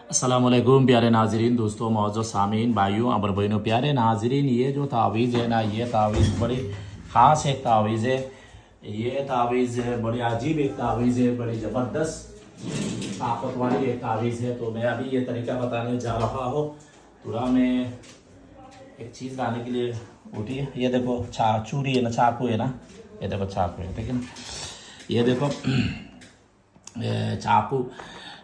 अस्सलामुअलैकुम प्यारे नाजरीन, दोस्तों, मौजूद सामीन, भाइयों और बहनों, प्यारे नाजरीन, ये जो तावीज़ है ना, ये तावीज़ बड़ी ख़ास एक तावीज़ है। ये तावीज़ बड़ी अजीब एक तावीज़ है, बड़ी ज़बरदस्त ताकत वाली एक तावीज़ है। तो मैं अभी ये तरीका बताने जा रहा हूँ। थोड़ा मैं एक चीज़ लाने के लिए उठी है। ये देखो चूरी है ना, चाकू है ना, ये देखो चाकू है, लेकिन ये देखो चाकू,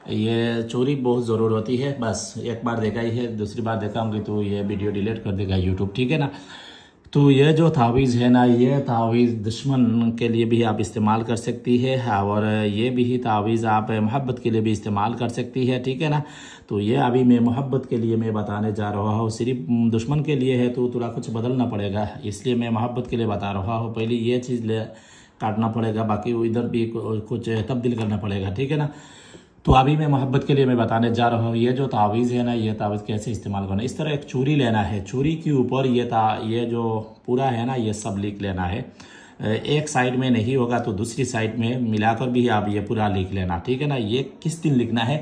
ये चोरी बहुत ज़रूर होती है। बस एक बार देखा ही है, दूसरी बार देखा होंगी तो ये वीडियो डिलीट कर देगा यूट्यूब, ठीक है ना। तो ये जो तावीज़ है ना, ये तावीज़ दुश्मन के लिए भी आप इस्तेमाल कर सकती है, और ये भी तावीज़ आप मोहब्बत के लिए भी इस्तेमाल कर सकती है, ठीक है ना। तो ये अभी मैं मोहब्बत के लिए मैं बताने जा रहा हूँ। सिर्फ दुश्मन के लिए है तो थोड़ा कुछ बदलना पड़ेगा, इसलिए मैं मोहब्बत के लिए बता रहा हूँ। पहले ये चीज़ काटना पड़ेगा, बाकी इधर भी कुछ तब्दील करना पड़ेगा, ठीक है ना। तो अभी मैं मोहब्बत के लिए मैं बताने जा रहा हूँ। ये जो तावीज़ है ना, ये तावीज़ कैसे इस्तेमाल करना है। इस तरह एक चूरी लेना है, चूरी के ऊपर ये जो पूरा है ना, ये सब लिख लेना है। एक साइड में नहीं होगा तो दूसरी साइड में मिलाकर भी आप ये पूरा लिख लेना, ठीक है ना। ये किस दिन लिखना है,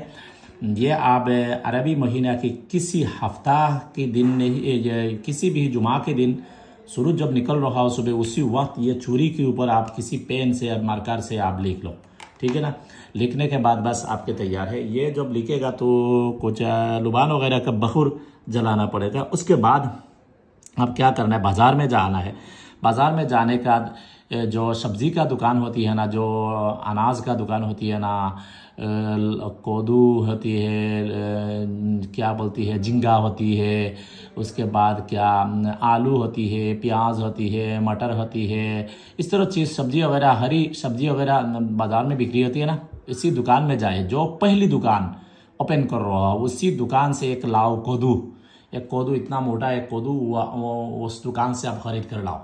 ये आप अरबी महीना की किसी हफ्ता के दिन नहीं, किसी भी जुमा के दिन सूरज जब निकल रहा हो सुबह, उसी वक्त ये चूरी के ऊपर आप किसी पेन से या मार्कर से आप लिख लो, ठीक है ना। लिखने के बाद बस आपके तैयार है। ये जब लिखेगा तो कुछ लुबान वगैरह का बखूर जलाना पड़ेगा। उसके बाद अब क्या करना है, बाज़ार में जाना है। बाज़ार में जाने का जो सब्ज़ी का दुकान होती है ना, जो अनाज का दुकान होती है ना, कोदू होती है, क्या बोलती है, झींगा होती है, उसके बाद क्या आलू होती है, प्याज होती है, मटर होती है, इस तरह चीज़ सब्ज़ी वगैरह, हरी सब्ज़ी वगैरह बाज़ार में बिक्री होती है ना। इसी दुकान में जाए, जो पहली दुकान ओपन कर रहा हो उसी दुकान से एक लाओ कोदू। एक कोदू इतना मोटा एक कोदू उस दुकान से आप खरीद कर लाओ।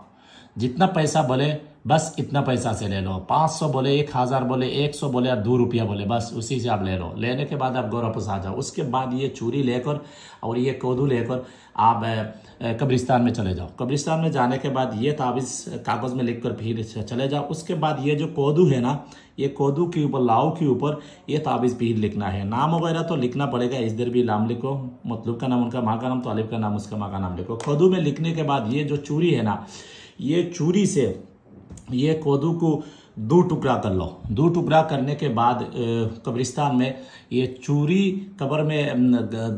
जितना पैसा बोले बस इतना पैसा से ले लो। 500 बोले, 1000 बोले, 100 बोले या 2 रुपया बोले, बस उसी से आप ले लो। लेने के बाद आप घर वापस आ जाओ। उसके बाद ये चूरी लेकर और ये कोदू लेकर आप कब्रिस्तान में चले जाओ। कब्रिस्तान में जाने के बाद ये तावीज़ कागज़ में लिख कर फिर चले जाओ। उसके बाद ये जो कोदू है ना, ये कोदू के ऊपर, लाऊ के ऊपर ये तावीज़ भी लिखना है। नाम वगैरह तो लिखना पड़ेगा, इधर भी नाम लिखो, मतलब का नाम उनका, माँ का नाम, तालिब का नाम, उसका माँ का नाम लिखो। कोदू में लिखने के बाद ये जो चूरी है ना, ये चूरी से ये कोदू को 2 टुकड़ा कर लो। 2 टुकड़ा करने के बाद कब्रिस्तान में ये चूरी कब्र में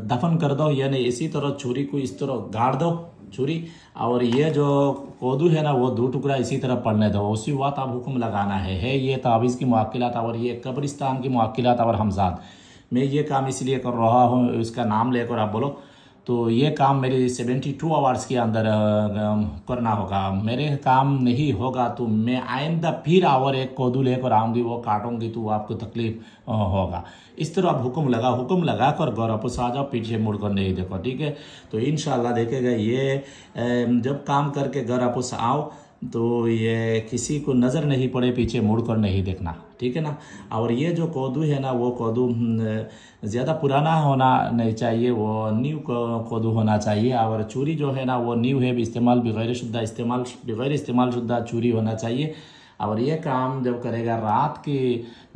दफन कर दो, यानी इसी तरह चूरी को इस तरह गाड़ दो चूरी, और ये जो कोदू है ना वो 2 टुकड़ा इसी तरह पड़ने दो। उसी वक्त आप हुक्म लगाना है ये तावीज़ की मुआक्किलात और ये कब्रिस्तान की मुआक्किलात और हमजाद। मैं ये काम इसलिए कर रहा हूँ, इसका नाम लेकर आप बोलो। तो ये काम मेरे 72 आवर्स के अंदर करना होगा। मेरे काम नहीं होगा तो मैं आइंदा फिर और एक कोदू लेकर आऊँगी, वो काटूंगी तो आपको तकलीफ होगा। इस तरह आप हुक्म लगा कर घर वापस आ जाओ, पीछे मुड़ कर नहीं देखो, ठीक है। तो इंशाल्लाह देखेगा ये जब काम करके घर वापस आओ तो ये किसी को नज़र नहीं पड़े, पीछे मुड़कर नहीं देखना, ठीक है ना। और ये जो कोदू है ना, वो कोदू ज़्यादा पुराना होना नहीं चाहिए, वो न्यू कोदू होना चाहिए। और चूरी जो है ना वो न्यू है, बगैर इस्तेमाल शुद्धा चूरी होना चाहिए। और ये काम जब करेगा रात के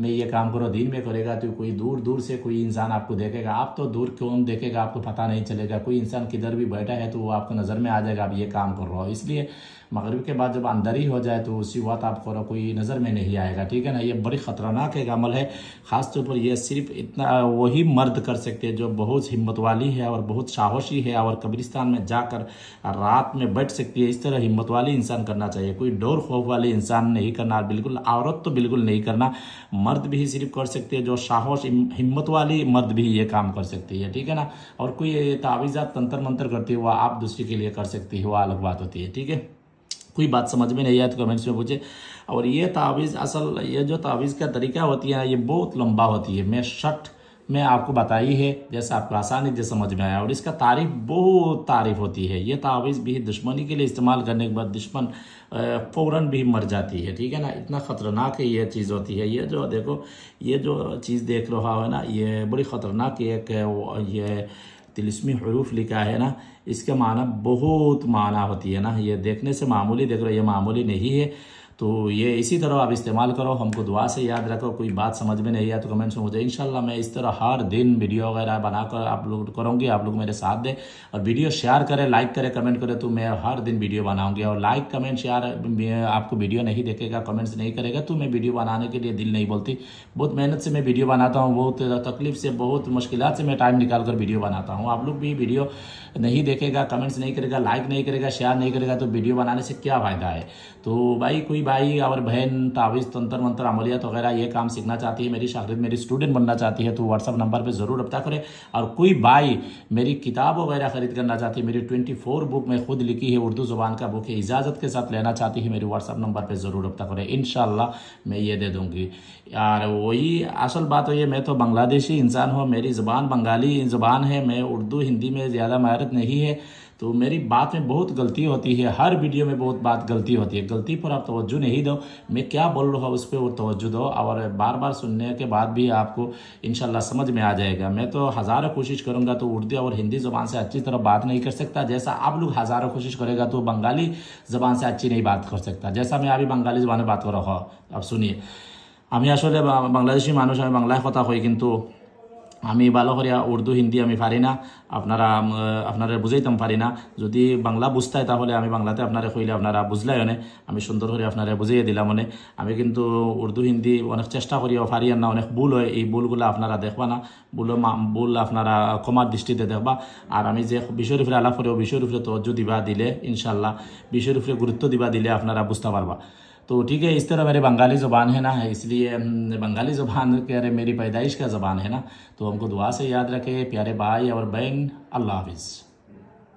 में ये काम करो, दिन में करेगा तो कोई दूर दूर से कोई इंसान आपको देखेगा। आप तो दूर क्यों देखेगा, आपको पता नहीं चलेगा। कोई इंसान किधर भी बैठा है तो वो आपको नज़र में आ जाएगा आप ये काम कर रहे हो। इसलिए मगरिब के बाद जब अंदर ही हो जाए तो उसी वक्त आप करो, कोई नज़र में नहीं आएगा, ठीक है ना। ये बड़ी ख़तरनाक एक अमल है। ख़ास तौर पर ये सिर्फ इतना वही मर्द कर सकते हैं जो बहुत हिम्मत वाली है और बहुत साहसी है और कब्रिस्तान में जाकर रात में बैठ सकती है। इस तरह हिम्मत वाली इंसान करना चाहिए, कोई डर खौफ वाले इंसान नहीं करना, बिल्कुल। औरत तो बिल्कुल नहीं करना, मर्द भी सिर्फ कर सकते हैं, जो साहस हिम्मत वाली मर्द भी ये काम कर सकती है, ठीक है ना। और कोई तावीज़ात तंत्र मंत्र करती है वो आप दूसरे के लिए कर सकती है, वो अलग बात होती है, ठीक है। कोई बात समझ में नहीं आया तो कमेंट्स में पूछे। और ये तावीज़ असल ये जो तावीज़ का तरीका होती है ये बहुत लंबा होती है। मैं शर्ट में आपको बताई है, जैसे आपको आसानी से समझ में आया। और इसका बहुत तारीफ होती है। ये तावीज़ भी दुश्मनी के लिए इस्तेमाल करने के बाद दुश्मन फ़ौरन भी मर जाती है, ठीक है ना। इतना ख़तरनाक है ये चीज़ होती है। ये जो देखो, ये जो चीज़ देख रहा है ना, ये बड़ी ख़तरनाक एक ये तिलिस्मी हरूफ लिखा है ना, इसका माना बहुत माना होती है ना। ये देखने से मामूली देख रहे हो, ये मामूली नहीं है। तो ये इसी तरह आप इस्तेमाल करो, हमको दुआ से याद रखो। कोई बात समझ में नहीं आया तो कमेंट्स में मुझे इंशाल्लाह मैं इस तरह हर दिन वीडियो वगैरह बनाकर अपलोड करूँगी, आप लोग मेरे साथ दें और वीडियो शेयर करें, लाइक करें, कमेंट करें, तो मैं हर दिन वीडियो बनाऊंगी। और लाइक कमेंट शेयर आपको वीडियो नहीं देखेगा, कमेंट्स नहीं करेगा तो मैं वीडियो बनाने के लिए दिल नहीं बोलती। बहुत मेहनत से मैं वीडियो बनाता हूँ, बहुत तकलीफ से, बहुत मुश्किलात से मैं टाइम निकाल कर वीडियो बनाता हूँ। आप लोग भी वीडियो नहीं देखेगा, कमेंट्स नहीं करेगा, लाइक नहीं करेगा, शेयर नहीं करेगा तो वीडियो बनाने से क्या फ़ायदा है। तो भाई कोई भाई और बहन तावीज़, तंत्र मंत्र, अमलियत वगैरह ये काम सीखना चाहती है, मेरी शागिर्द, मेरी स्टूडेंट बनना चाहती है तो व्हाट्सअप नंबर पे ज़रूर रब्ता करें। और कोई भाई मेरी किताब वगैरह खरीद करना चाहती है, मेरी 24 बुक में खुद लिखी है, उर्दू ज़ुबान का बुक है, इजाज़त के साथ लेना चाहती है, मेरे व्हाट्सअप नंबर पर ज़रूर रब्ता करें, इंशाल्लाह मैं ये दे दूँगी। यार वही असल बात है, मैं तो बांग्लादेशी इंसान हूँ, मेरी ज़ुबान बंगाली ज़ुबान है, मैं उर्दू हिंदी में ज़्यादा महारत नहीं है, तो मेरी बात में बहुत गलती होती है, हर वीडियो में बहुत बात गलती होती है। गलती पर आप तवज्जो नहीं दो, मैं क्या बोल रहा हूँ उस पर वो तवज्जो दो, और बार बार सुनने के बाद भी आपको इंशाल्लाह समझ में आ जाएगा। मैं तो हज़ारों कोशिश करूँगा तो उर्दू और हिंदी ज़ुबान से अच्छी तरह बात नहीं कर सकता, जैसा आप लोग हज़ारों कोशिश करेगा तो बंगाली ज़ुबान से अच्छी नहीं बात कर सकता, जैसा मैं अभी बंगाली ज़ुबान में बात कर रहा हूँ। अब सुनिए, আমি আসলে বাংলাদেশি মানুষ, আমি বাংলায় কথা কই, কিন্তু আমি ভালো করে উর্দু হিন্দি আমি পারি না, আপনারা বুঝাইতাম পারি না। যদি বাংলা বুঝতে তাহলে আমি বাংলাতে আপনারা কইলে আপনারা বুঝলাই অনেক, আমি সুন্দর করে আপনারা বুঝিয়ে দিলাম অনেক। আমি কিন্তু উর্দু হিন্দি অনেক চেষ্টা করিও পারি না, অনেক ভুল হয়, এই ভুলগুলো আপনারা দেখবা না, ভুল আপনারা ক্ষমার দৃষ্টিতে দেখবা। আর আমি যে বিষয়ের উপরে আলাপ করি বিষয়ের উপরে তওজ্জো দিবা দিলে ইনশাল্লাহ, বিষয়ের উপরে গুরুত্ব দিবা দিলে আপনারা বুঝতে পারবা। तो ठीक है, इस तरह मेरी बंगाली ज़ुबान है ना, इसलिए बंगाली ज़ुबान कह रहे मेरी पैदाइश का ज़ुबान है ना, तो हमको दुआ से याद रखे प्यारे भाई और बहन। अल्लाह हाफिज़।